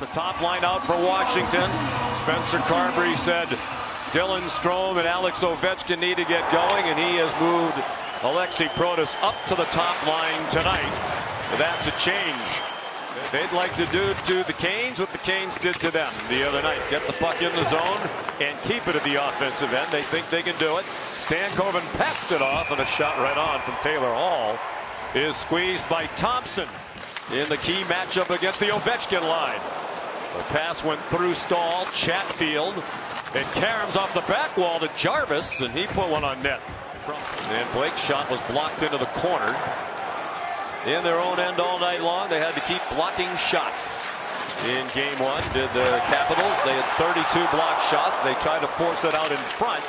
The top line out for Washington. Spencer Carberry said Dylan Strome and Alex Ovechkin need to get going, and he has moved Alexei Protas up to the top line tonight. That's a change. They'd like to do to the Canes what the Canes did to them the other night. Get the puck in the zone and keep it at the offensive end. They think they can do it. Stankoven passed it off, and a shot right on from Taylor Hall is squeezed by Thompson in the key matchup against the Ovechkin line. The pass went through Stahl, Chatfield, and Karam's off the back wall to Jarvis, and he put one on net. And Blake's shot was blocked into the corner. In their own end all night long, they had to keep blocking shots. In game one, did the Capitals. They had 32 blocked shots. They tried to force it out in front.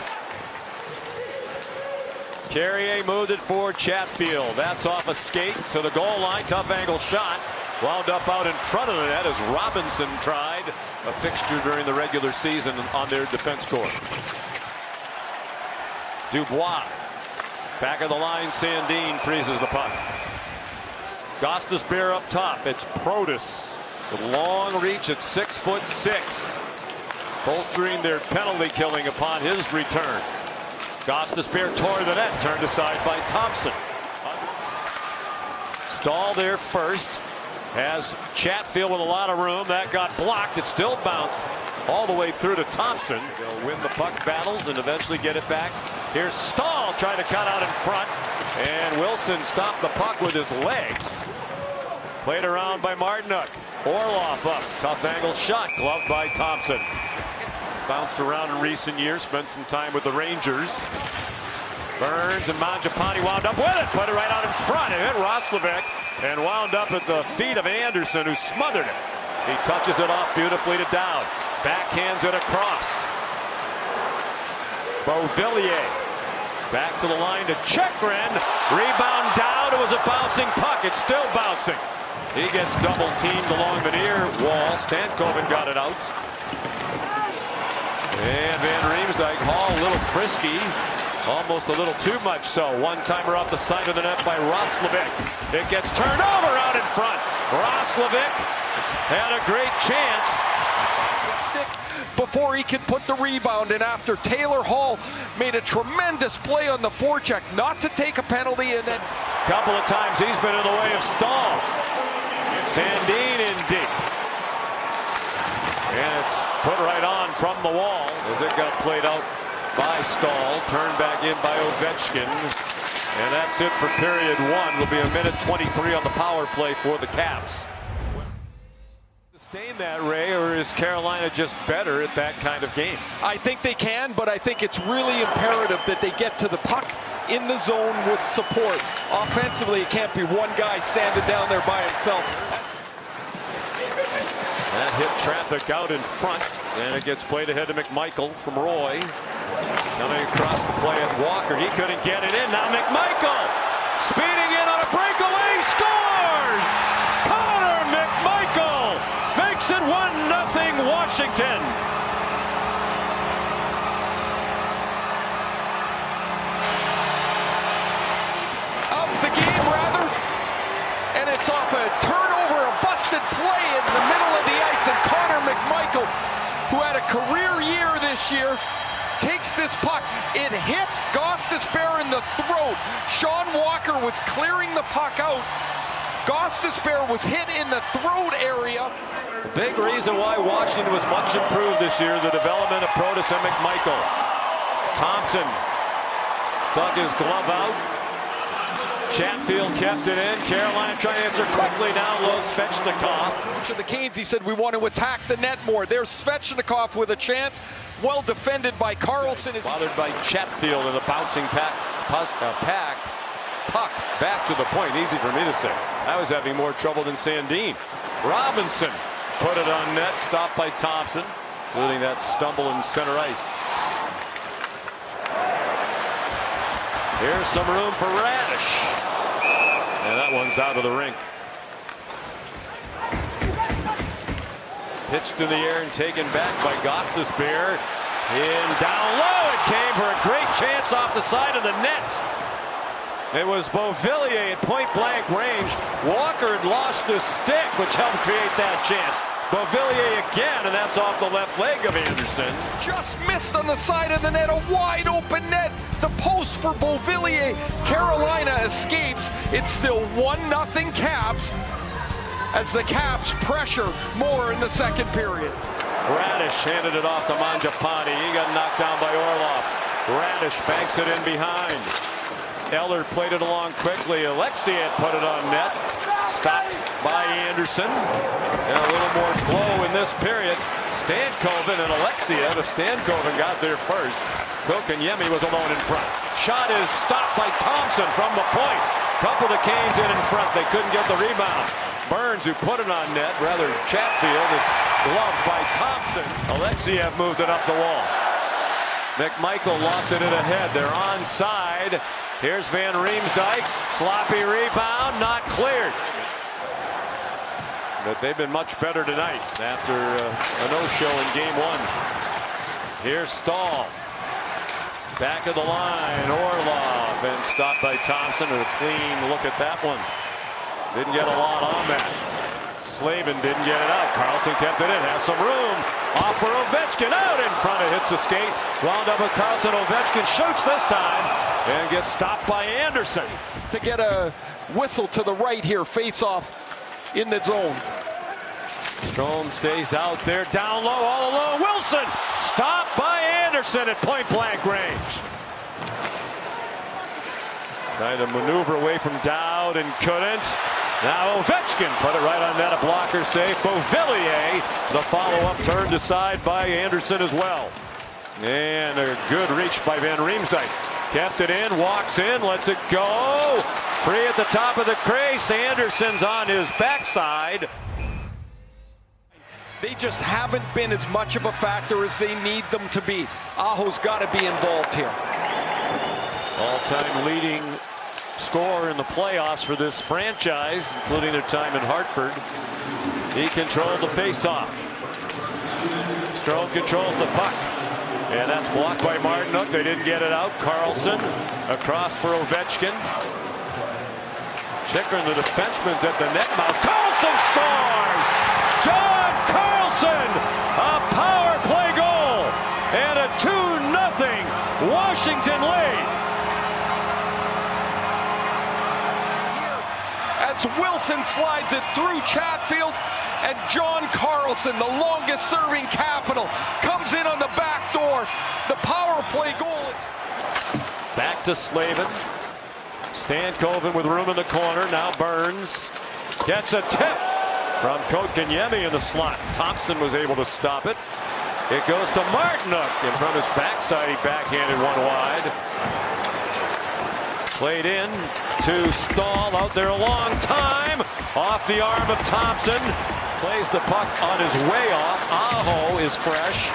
Carrier moved it for Chatfield. That's off a skate to the goal line. Tough angle shot. Wound up out in front of the net as Robinson tried, a fixture during the regular season on their defense corps. Dubois. Back of the line, Sandin freezes the puck. Gostisbehere up top. It's Protas. With long reach at 6'6", bolstering their penalty killing upon his return. Gostisbehere tore the net, turned aside by Thompson. Stahl there first. Has Chatfield with a lot of room. That got blocked. It still bounced all the way through to Thompson. They'll win the puck battles and eventually get it back. Here's Stahl trying to cut out in front, and Wilson stopped the puck with his legs. Played around by Martinuk. Orlov up. Tough angle shot. Gloved by Thompson. Bounced around in recent years. Spent some time with the Rangers. Burns and Mangiapane wound up with it. Put it right out in front. It hit Roslovic and wound up at the feet of Anderson, who smothered it. He touches it off beautifully to Dowd. Backhands it across. Beauvillier. Back to the line to Chekrin. Rebound Dowd. It was a bouncing puck. It's still bouncing. He gets double teamed along the near wall. Stankoven got it out. And Van Riemsdyk, Hall a little frisky. Almost a little too much so. One-timer off the side of the net by Roslovic. It gets turned over out in front. Roslovic had a great chance. Before he could put the rebound in after Taylor Hall made a tremendous play on the forecheck not to take a penalty, and then a couple of times he's been in the way of Stahl. Sandin in deep. And it's put right on from the wall as it got played out by Stahl. Turned back in by Ovechkin. And that's it for period one. Will be a minute 23 on the power play for the Caps. Sustain that, Ray, or is Carolina just better at that kind of game? I think they can, but I think it's really imperative that they get to the puck in the zone with support. Offensively, it can't be one guy standing down there by himself. That hit traffic out in front, and it gets played ahead to McMichael from Roy. Coming across the play at Walker. He couldn't get it in. Now McMichael speeding in on a breakaway, scores! Connor McMichael makes it 1-0 Washington. Of the game, rather. And it's off a turnover, a busted play in the middle of the ice. And Connor McMichael, who had a career year this year, takes this puck. It hits Gostisbehere in the throat. Sean Walker was clearing the puck out. Gostisbehere was hit in the throat area. The big reason why Washington was much improved this year, the development of Protas and McMichael. Thompson stuck his glove out. Chatfield kept it in. Carolina trying to answer quickly now. Low Svechnikov. To the Canes, he said, we want to attack the net more. There's Svechnikov with a chance. Well defended by Carlson. Bothered by Chatfield in the bouncing puck back to the point. Easy for me to say. I was having more trouble than Sandin. Robinson put it on net. Stopped by Thompson, including that stumble in center ice. Here's some room for Radish. And that one's out of the rink. Pitched in the air and taken back by Gostisbehere. In down low, it came for a great chance off the side of the net. It was Beauvillier at point-blank range. Walker had lost his stick, which helped create that chance. Beauvillier again, and that's off the left leg of Anderson. Just missed on the side of the net, a wide open net. The post for Beauvillier. Carolina escapes. It's still 1-0 Caps as the Caps pressure more in the second period. Radish handed it off to Mangiapane. He got knocked down by Orlov. Radish banks it in behind. Eller played it along quickly. Alexei had put it on net. Stopped by Anderson. And a little more flow in this period. Stankoven and Alexiev. If Stankoven got there first, Kotkaniemi was alone in front. Shot is stopped by Thompson from the point. Couple of Canes in front. They couldn't get the rebound. Burns, who put it on net, rather Chatfield. It's gloved by Thompson. Alexiev moved it up the wall. McMichael lofted it ahead. They're onside. Here's Van Riemsdyk. Sloppy rebound, not cleared. But they've been much better tonight after a no-show in game one. Here's Stahl. Back of the line, Orlov, and stopped by Thompson. And a clean look at that one. Didn't get a lot on that. Slavin didn't get it out. Carlson kept it in. Has some room. Off for Ovechkin. Out in front. It hits the skate. Wound up with Carlson. Ovechkin shoots this time and gets stopped by Anderson. To get a whistle to the right here. Face off in the zone. Strome stays out there. Down low. All alone. Wilson. Stopped by Anderson at point blank range. Trying to maneuver away from Dowd and couldn't. Now Ovechkin put it right on net, a blocker save. Beauvillier, the follow-up turned aside by Anderson as well. And a good reach by Van Riemsdyk. Kept it in, walks in, lets it go. Free at the top of the crease. Anderson's on his backside. They just haven't been as much of a factor as they need them to be. Aho's got to be involved here. All-time leading scorer in the playoffs for this franchise, including their time in Hartford. He controlled the face-off. Strome controls the puck. And that's blocked by Martinook. They didn't get it out. Carlson across for Ovechkin. Chikrin, the defenseman's at the net mouth. Carlson scores! John Carlson! A power play goal! And a 2-0 Washington lead. As Wilson slides it through Chatfield, and John Carlson, the longest serving Capital, comes in on the back door. The power play goal. Back to Slavin. Stankoven with room in the corner. Now Burns gets a tip from Kotkaniemi in the slot. Thompson was able to stop it. It goes to Martinook, and from his backside he backhanded one wide. Played in to Stahl, out there a long time. Off the arm of Thompson. Plays the puck on his way off. Aho is fresh.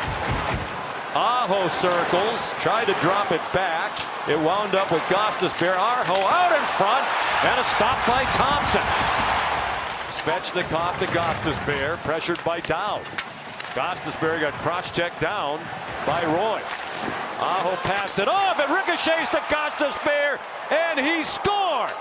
Aho circles. Tried to drop it back. It wound up with Gostisbehere. Aho out in front. And a stop by Thompson. Svechnikov to Gostisbehere. Pressured by Dowd. Gostisbehere got cross-checked down by Roy. Aho passed it off. It ricochets to Gostisbehere. And he scored.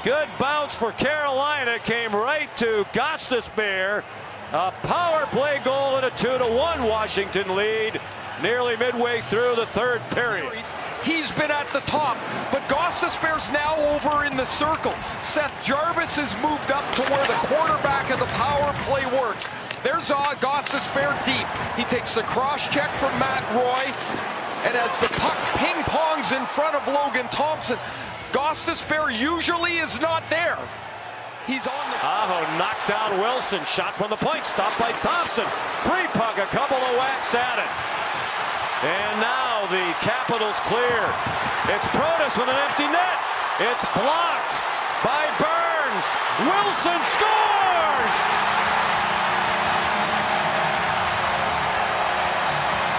Good bounce for Carolina. Came right to Gostisbehere. A power play goal and a 2-1 Washington lead. Nearly midway through the third period. He's been at the top, but Gostisbehere's now over in the circle. Seth Jarvis has moved up to where the quarterback of the power play works. There's Gostisbehere deep. He takes the cross check from Matt Roy. And as the puck ping-pongs in front of Logan Thompson, Gostisbehere usually is not there. He's on the... Aho knocked down Wilson. Shot from the point. Stopped by Thompson. Free puck. A couple of whacks at it. And now the Capitals clear. It's Protas with an empty net. It's blocked by Burns. Wilson scores!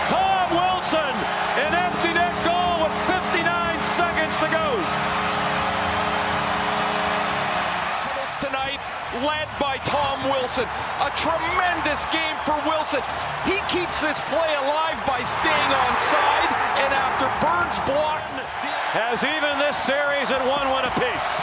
Tom Wilson, an empty net goal with 59 seconds to go. Tonight, led by Tom Wilson. A tremendous game for Wilson. He keeps this play alive by staying onside, and after Burns blocked... Has even this series at 1-1 apiece.